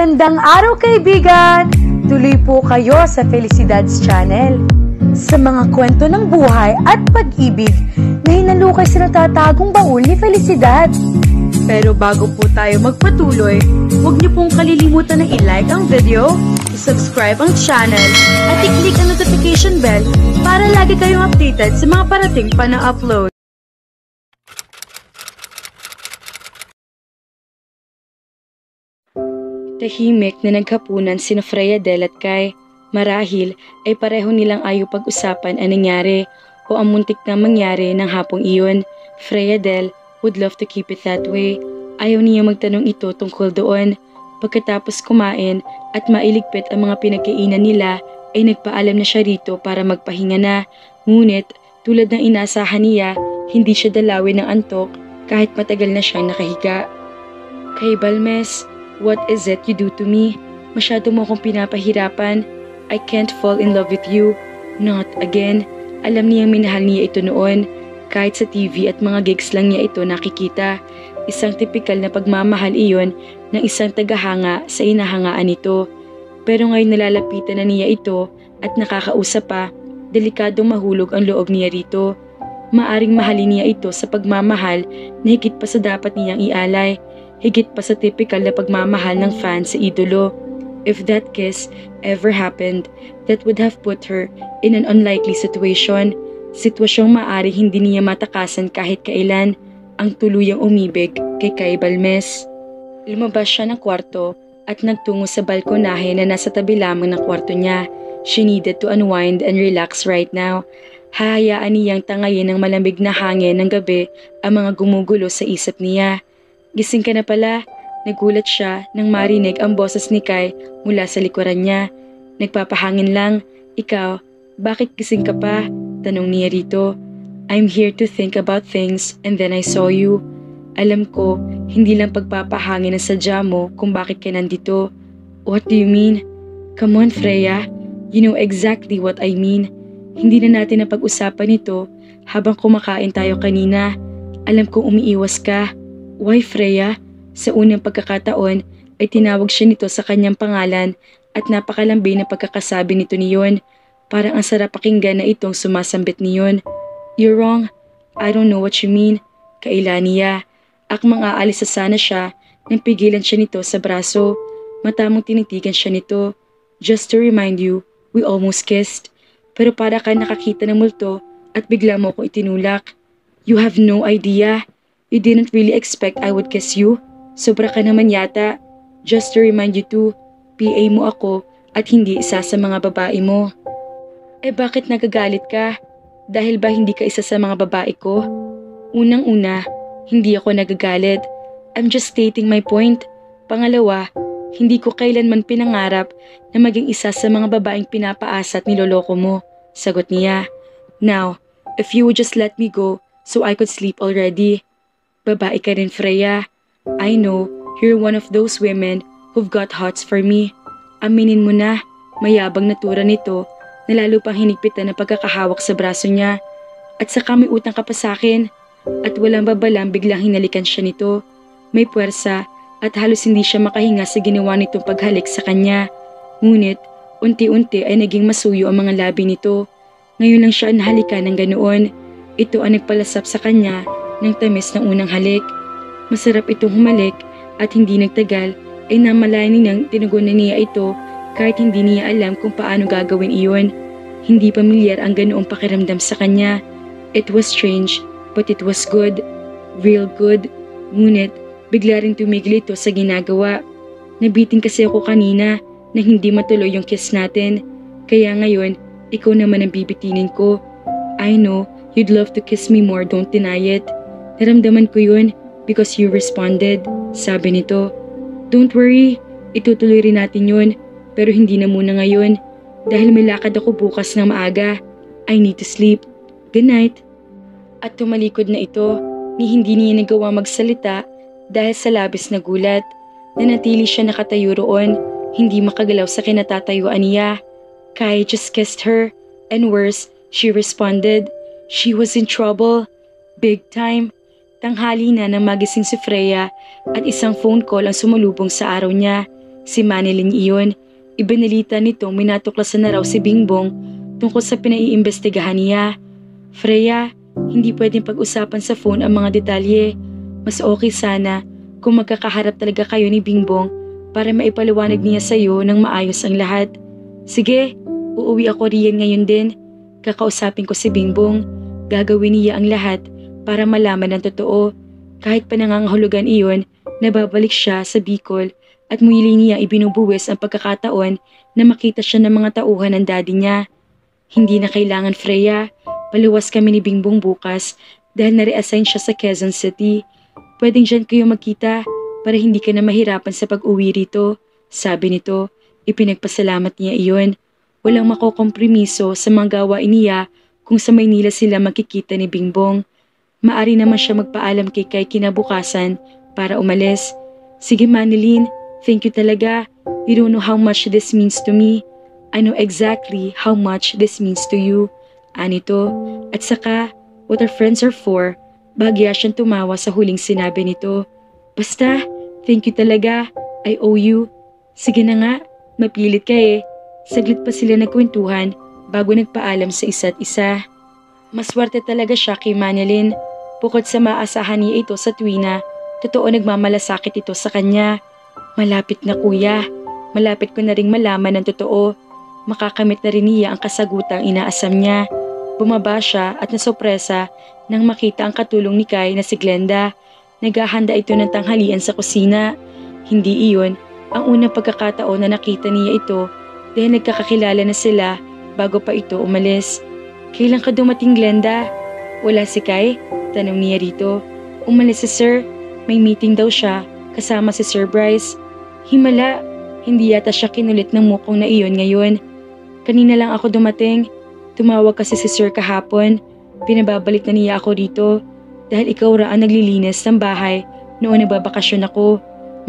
Magandang araw kaibigan! Tuloy po kayo sa Felicidad's Channel. Sa mga kwento ng buhay at pag-ibig na hinalukay sa natatagong baul ni Felicidad. Pero bago po tayo magpatuloy, huwag niyo pong kalilimutan na i-like ang video, i-subscribe ang channel, at i-click ang notification bell para lagi kayong updated sa mga parating pa na upload. Tahimik na naghapunan sina Freya-Del at Kai. Marahil ay pareho nilang ayaw pag-usapan ang nangyari o ang muntik na mangyari ng hapong iyon. Freya-Del would love to keep it that way. Ayaw niya magtanong ito tungkol doon. Pagkatapos kumain at mailigpit ang mga pinagkainan nila ay nagpaalam na siya rito para magpahinga na. Ngunit tulad ng inasahan niya, hindi siya dalawin ng antok kahit matagal na siyang nakahiga. Kay Balmes, what is it you do to me? Masyado mo akong pinapahirapan. I can't fall in love with you. Not again. Alam niyang minahal niya ito noon. Kahit sa TV at mga gigs lang niya ito nakikita. Isang tipikal na pagmamahal iyon ng isang tagahanga sa inahangaan nito. Pero ngayon nalalapitan na niya ito at nakakausap pa, delikadong mahulog ang loob niya rito. Maaring mahalin niya ito sa pagmamahal na higit pa sa dapat niyang ialay. Higit pa sa typical na pagmamahal ng fan sa idolo. If that kiss ever happened, that would have put her in an unlikely situation. Sitwasyong maaari hindi niya matakasan kahit kailan, ang tuluyang umibig kay Kai Balmes. Lumabas siya ng kwarto at nagtungo sa balkonahe na nasa tabi lamang ng kwarto niya. She needed to unwind and relax right now. Hahayaan niyang tangayin ng malamig na hangin ng gabi ang mga gumugulo sa isip niya. Gising ka na pala. Nagulat siya nang marinig ang boses ni Kai mula sa likuran niya. Nagpapahangin lang. Ikaw, bakit gising ka pa? Tanong niya rito. I'm here to think about things and then I saw you. Alam ko, hindi lang pagpapahangin ang sadya mo kung bakit ka nandito. What do you mean? Come on, Freya. You know exactly what I mean. Hindi na natin napag-usapan ito habang kumakain tayo kanina. Alam kong umiiwas ka. Why, Freya? Sa unang pagkakataon ay tinawag siya nito sa kanyang pangalan at napakalambing na pagkakasabi nito niyon. Parang ang sarap pakinggan na itong sumasambit niyon. You're wrong. I don't know what you mean. Kaila niya. Akmang aalis sa sana siya nang pigilan siya nito sa braso. Matamong tinitigan siya nito. Just to remind you, we almost kissed. Pero para ka nakakita ng multo at bigla mo ko itinulak. You have no idea. You didn't really expect I would kiss you? Sobra ka naman yata. Just to remind you too, PA mo ako at hindi isa sa mga babae mo. Eh bakit nagagalit ka? Dahil ba hindi ka isa sa mga babae ko? Unang-una, hindi ako nagagalit. I'm just stating my point. Pangalawa, hindi ko kailanman pinangarap na maging isa sa mga babaeng pinapaasa at niloloko mo. Sagot niya. Now, if you would just let me go so I could sleep already. Babae ka rin, Freya. I know, you're one of those women who've got hots for me. Aminin mo na, mayabang na tura nito na lalo pang hinigpitan na pagkakahawak sa braso niya. At saka may utang ka pa sa akin. At walang babalang biglang hinalikan siya nito. May puwersa at halos hindi siya makahinga sa ginawa nitong paghalik sa kanya. Ngunit, unti-unti ay naging masuyo ang mga labi nito. Ngayon lang siya nahalikan ng ganoon. Ito ang nagpalasap sa kanya ng tamis ng unang halik. Masarap itong humalik at hindi nagtagal ay namalayan niyang tinugunan niya ito kahit hindi niya alam kung paano gagawin iyon. Hindi pamilyar ang ganoong pakiramdam sa kanya. It was strange but it was good. Real good. Ngunit bigla ring tumigil ito sa ginagawa. Nabitin kasi ako kanina na hindi matuloy yung kiss natin. Kaya ngayon, ikaw naman ang bibitinin ko. I know you'd love to kiss me more, don't deny it. Naramdaman ko yun because you responded, sabi nito. Don't worry, itutuloy rin natin yun, pero hindi na muna ngayon. Dahil may lakad ako bukas ng maaga. I need to sleep. Good night. At tumalikod na ito, ni hindi niya nagawa magsalita dahil sa labis na gulat. Nanatili siya nakatayo roon, hindi makagalaw sa kinatatayuan niya. Kai just kissed her, and worse, she responded. She was in trouble. Big time. Tanghali na nang magising si Freya at isang phone call ang sumalubong sa araw niya. Si Manilyn iyon. Ibinalita nito minatuklasan na raw si Bingbong tungkol sa pinaiimbestigahan niya. Freya, hindi pwedeng pag-usapan sa phone ang mga detalye. Mas okay sana kung magkakaharap talaga kayo ni Bingbong para maipaliwanag niya sa iyo ng maayos ang lahat. Sige, uuwi ako riyan ngayon din. Kakausapin ko si Bingbong. Gagawin niya ang lahat para malaman ang totoo. Kahit pa nangangahulugan iyon, nababalik siya sa Bicol at muli niya ibinubuwis ang pagkakataon na makita siya ng mga tauhan ng daddy niya. Hindi na kailangan, Freya. Paluwas kami ni Bingbong bukas dahil na-reassign siya sa Quezon City. Pwedeng dyan kayo magkita para hindi ka na mahirapan sa pag-uwi rito. Sabi nito, ipinagpasalamat niya iyon. Walang makokompromiso sa mga gawain niya kung sa Maynila sila magkikita ni Bingbong. Maari naman siya magpaalam kay Kai kinabukasan para umalis. Sige Manilyn, thank you talaga. You don't know how much this means to me. I know exactly how much this means to you. Anito, at saka, what our friends are for, bahagya siyang tumawa sa huling sinabi nito. Basta, thank you talaga. I owe you. Sige na nga, mapilit ka eh. Saglit pa sila nagkwentuhan bago nagpaalam sa isa't isa. Maswerte talaga siya kay Manilyn. Bukod sa maasahan niya ito sa tuwina, totoo nagmamalasakit ito sa kanya. Malapit na kuya. Malapit ko na ring malaman ang totoo. Makakamit na rin niya ang kasagutang inaasam niya. Bumaba siya at nasopresa nang makita ang katulong ni Kai na si Glenda. Naghahanda ito ng tanghalian sa kusina. Hindi iyon ang unang pagkakataon na nakita niya ito dahil nagkakakilala na sila bago pa ito umalis. Kailan ka dumating, Glenda? Wala si Kai? Tanong niya rito. Umalis si Sir. May meeting daw siya kasama si Sir Bryce. Himala, hindi yata siya kinulit ng mukong na iyon ngayon. Kanina lang ako dumating. Tumawag kasi si Sir kahapon. Pinababalik na niya ako rito dahil ikaw ra ang naglilinis ng bahay noon nagbabakasyon ako.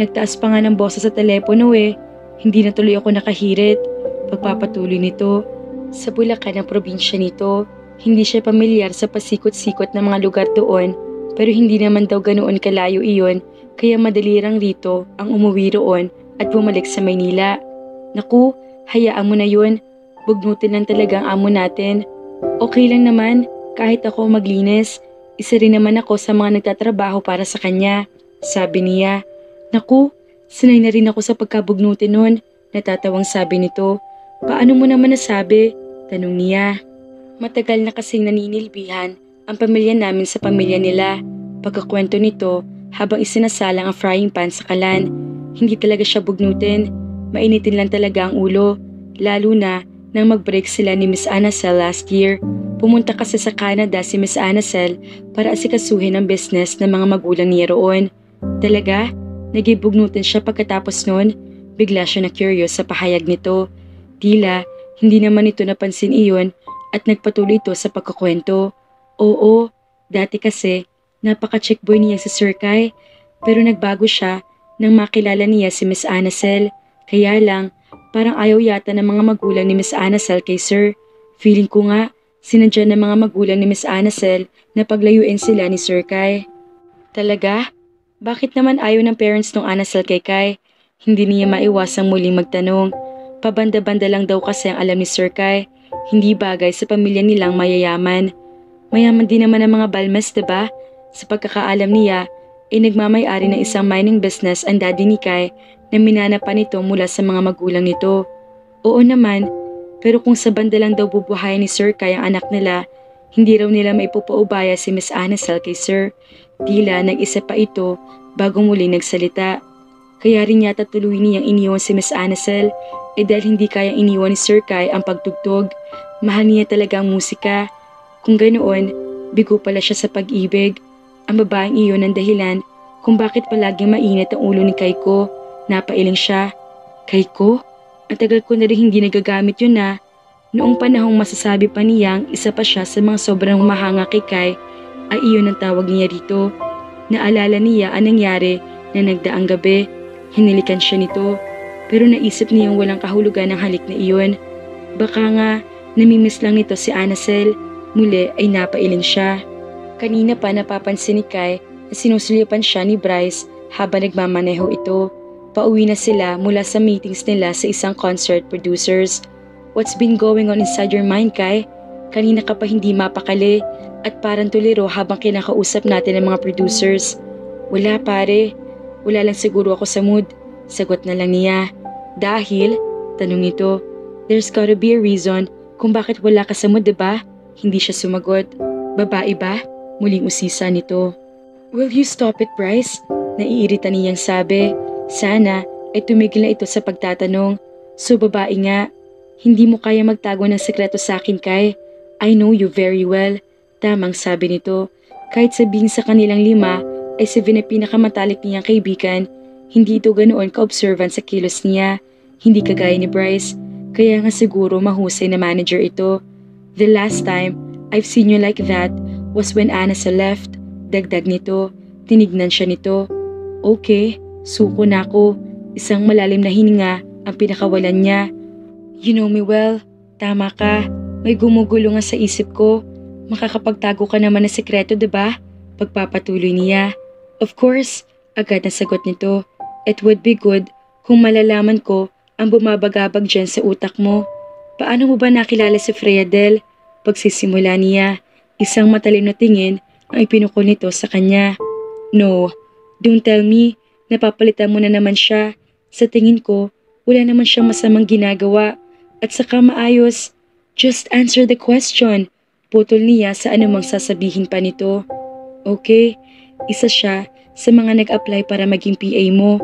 Nagtaas pa nga ng boses sa telepono eh. Hindi na tuloy ako nakahirit. Pagpapatuloy nito. Sa Bulacan ang probinsya nito, hindi siya pamilyar sa pasikot-sikot ng mga lugar doon pero hindi naman daw ganoon kalayo iyon kaya madali lang rito ang umuwi roon at bumalik sa Maynila. Naku, hayaan mo na yun. Bugnutin lang talaga ang amo natin. Okay lang naman, kahit ako maglinis. Isa rin naman ako sa mga nagtatrabaho para sa kanya. Sabi niya. Naku, sanay na rin ako sa pagkabugnutin nun. Natatawang sabi nito. Paano mo naman nasabi? Tanong niya. Matagal na kasing naninilbihan ang pamilya namin sa pamilya nila. Pagkakwento nito habang isinasalang ang frying pan sa kalan. Hindi talaga siya bugnutin. Mainitin lang talaga ang ulo. Lalo na nang mag-break sila ni Miss Annacel last year. Pumunta kasi sa Canada si Miss Annacel para asikasuhin ang business ng mga magulang niya roon. Talaga? Nagibugnutin siya pagkatapos noon? Bigla siya na curious sa pahayag nito. Tila, hindi naman ito napansin iyon at nagpatuloy ito sa pagkukwento. Oo, dati kasi napaka-chick boy niya si Sir Kai pero nagbago siya nang makilala niya si Miss Annacel. Kaya lang, parang ayaw yata ng mga magulang ni Miss Annacel kay Sir. Feeling ko nga, sinadya ng mga magulang ni Miss Annacel na paglayuin sila ni Sir Kai. Talaga? Bakit naman ayaw ng parents ng Annacel kay Kai? Hindi niya maiwasang muling magtanong. Pabanda-banda lang daw kasi ang alam ni Sir Kai. Hindi bagay sa pamilya nilang mayayaman. Mayaman din naman ang mga Balmes, diba? Sa pagkakaalam niya, nagmamay-ari ng isang mining business ang daddy ni Kai na minana pa nito mula sa mga magulang nito. Oo naman, pero kung sa banda lang daw bubuhayan ni Sir Kai ang anak nila, hindi raw nila maipupaubaya si Miss Annacel kay Sir. Tila nag-isa pa ito bago muli nagsalita. Kaya rin yata tuloy niyang iniwan si Miss Annacel dahil hindi kayang iniwan ni Sir Kai ang pagtugtog. Mahal niya talaga ang musika. Kung ganoon, bigo pala siya sa pag-ibig. Ang babaeng iyon ang dahilan kung bakit palaging mainit ang ulo ni Kaiko. Napailing siya. Kaiko? Ang tagal ko na rin hindi nagagamit yun na. Noong panahong masasabi pa niyang isa pa siya sa mga sobrang mahanga kay Kai, ay iyon ang tawag niya rito. Naalala niya ang nangyari na nagdaang gabi. Hinilikan siya nito, pero naisip niyang walang kahulugan ng halik na iyon. Baka nga, namimiss lang nito si Annacel. Muli ay napailing siya. Kanina pa napapansin ni Kai na sinusulyapan siya ni Bryce habang nagmamaneho ito. Pauwi na sila mula sa meetings nila sa isang concert producers. What's been going on inside your mind, Kai? Kanina ka pa hindi mapakali at parang tuliro habang kinakausap natin ang mga producers. Wala pare, wala lang siguro ako sa mood. Sagot na lang niya. Dahil, tanong nito, there's gotta be a reason kung bakit wala ka sa mood, diba? Hindi siya sumagot. Babae ba? Muling usisa nito. Will you stop it, Bryce? Naiirita niyang sabi. Sana ay tumigil na ito sa pagtatanong. So babae nga, hindi mo kaya magtago ng sekreto sa akin, Kai. I know you very well. Tamang sabi nito. Kahit sabihin sa kanilang 5 ay si Vin ay pinakamatalik niyang kaibigan, hindi ito ganoon ka-observant sa kilos niya. Hindi kagaya ni Bryce. Kaya nga siguro mahusay na manager ito. The last time I've seen you like that was when Anasa left. Dagdag nito. Tinignan siya nito. Okay, suko na ako. Isang malalim na hininga ang pinakawalan niya. You know me well. Tama ka. May gumugulo nga sa isip ko. Makakapagtago ka naman ng sekreto, diba? Pagpapatuloy niya. Of course, agad na sagot nito. It would be good kung malalaman ko ang bumabagabag dyan sa utak mo. Paano mo ba nakilala si Freya Del? Pagsisimula niya, isang matalino tingin ang ipinukol nito sa kanya. No, don't tell me, napapalitan mo na naman siya. Sa tingin ko, wala naman siyang masamang ginagawa. At saka maayos, just answer the question. Putol niya sa anumang sasabihin pa nito. Okay, isa siya sa mga nag-apply para maging PA mo.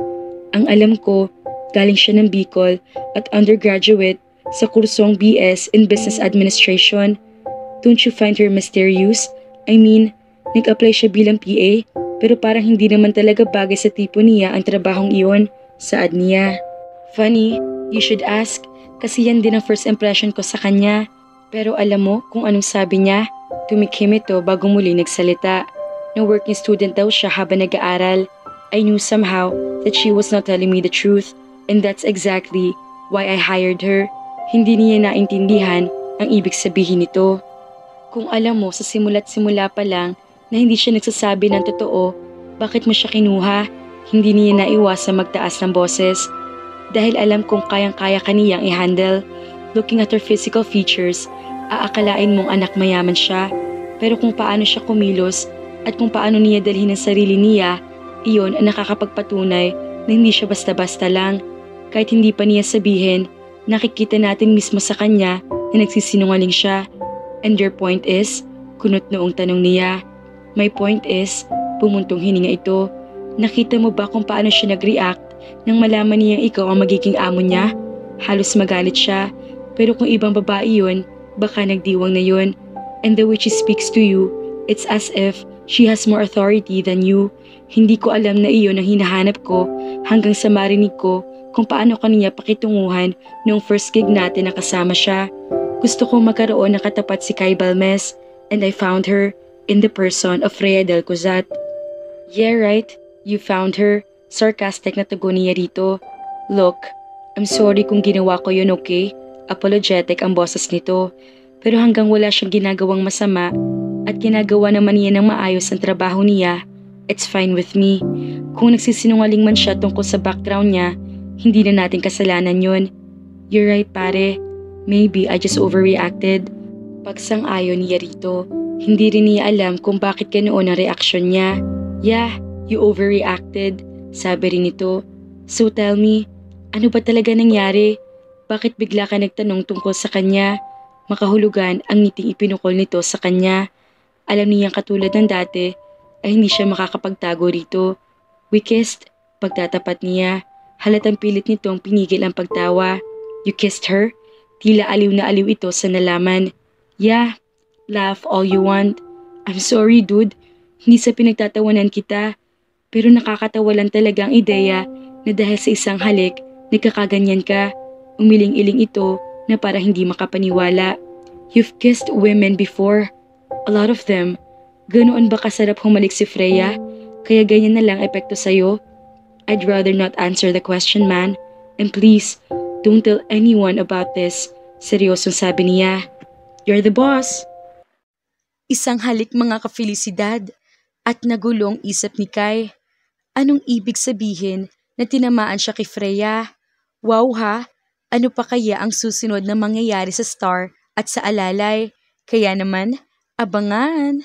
Ang alam ko, galing siya ng Bicol at undergraduate sa kursong BS in Business Administration. Don't you find her mysterious? I mean, nag-apply siya bilang PA pero parang hindi naman talaga bagay sa tipo niya ang trabahong iyon, saad niya. Funny, you should ask kasi yan din ang first impression ko sa kanya. Pero alam mo kung anong sabi niya? Tumikim ito bago muli nagsalita. Na working student daw siya habang nag-aaral. I knew somehow that she was not telling me the truth and that's exactly why I hired her. Hindi niya naintindihan ang ibig sabihin nito. Kung alam mo sa simula't simula pa lang na hindi siya nagsasabi ng totoo, bakit mo siya kinuha? Hindi niya naiwasang magtaas ng boses. Dahil alam kong kayang-kaya kaniyang i-handle. Looking at her physical features, aakalain mong anak mayaman siya. Pero kung paano siya kumilos at kung paano niya dalhin ang sarili niya, iyon ang nakakapagpatunay na hindi siya basta-basta lang. Kahit hindi pa niya sabihin, nakikita natin mismo sa kanya na nagsisinungaling siya. And your point is? Kunot noong tanong niya. My point is, pumuntong hininga ito. Nakita mo ba kung paano siya nag-react nang malaman niyang ikaw ang magiging amo niya? Halos magalit siya. Pero kung ibang babae yun, baka nagdiwang na yun. And the way she speaks to you, it's as if she has more authority than you. Hindi ko alam na iyon ang hinahanap ko hanggang sa marinig ko kung paano kaniya pakitunguhan noong first gig natin na kasama siya. Gusto kong magkaroon ng katapat si Kai Balmes and I found her in the person of Freya Del Cuzat. Yeah, right. You found her. Sarcastic na tugon niya rito. Look, I'm sorry kung ginawa ko yun, okay? Apologetic ang boses nito. Pero hanggang wala siyang ginagawang masama at ginagawa naman niya ng maayos ang trabaho niya, it's fine with me. Kung nagsisinungaling man siya tungkol sa background niya, hindi na natin kasalanan yun. You're right, pare. Maybe I just overreacted. Pagsang-ayon niya rito, hindi rin niya alam kung bakit ganoon ang reaksyon niya. Yeah, you overreacted, sabi rin nito. So tell me, ano ba talaga nangyari? Bakit bigla ka nagtanong tungkol sa kanya? Makahulugan ang ngiting ipinukol nito sa kanya. Alam niyang katulad ng dati ay hindi siya makakapagtago rito. We kissed. Pagtatapat niya, halatang pilit nitong pinigil ang pagtawa. You kissed her? Tila aliw na aliw ito sa nalaman. Yeah, laugh all you want. I'm sorry dude, hindi sa pinagtatawanan kita. Pero nakakatawa lang talaga ang ideya na dahil sa isang halik, nagkakaganyan ka. Umiling-iling ito na para hindi makapaniwala. You've kissed women before. A lot of them. Ganoon ba kasarap humalik si Freya? Kaya ganyan na lang epekto sa'yo? I'd rather not answer the question, man. And please, don't tell anyone about this. Seryosong sabi niya. You're the boss. Isang halik mga ka-felicidad at nagulong isip ni Kai. Anong ibig sabihin na tinamaan siya kay Freya. Wow ha! Ano pa kaya ang susunod na mangyayari sa Star at sa Alalay? Kaya naman, abangan!